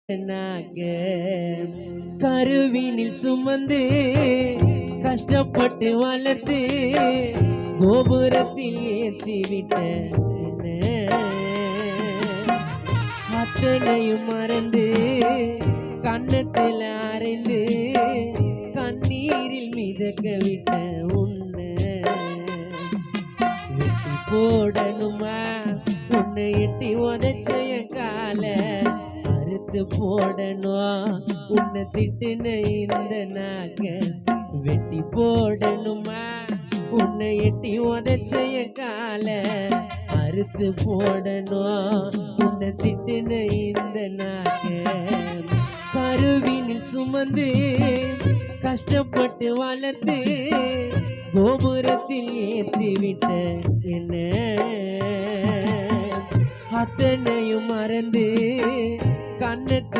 நாங்க கருவினில் சுமந்து கஷ்டப்பட்டு வளர்த்து கோபுரத்தில் ஏற்றி விட்ட அத்தனையும் மறந்து கண்ணத்தில் அரைந்து கண்ணீரில் மிதக்க விட்ட உன்னை வெட்டி போடணுமா உன்னை எட்டி உதச்சய கால அறுத்து போடணும் உன்னை திட்டுன இந்த நாக்க வெட்டி போடணுமா உன்னை எட்டி உதச்சய கால அறுத்து போடணும் உன்னை திட்டுன இந்த நாக்க கருவினில் சுமந்து கஷ்டப்பட்டு வளர்த்து கோபுரத்தில் ஏற்றி விட்ட என்ன அத்தனையும் மறந்து கண்ணத்து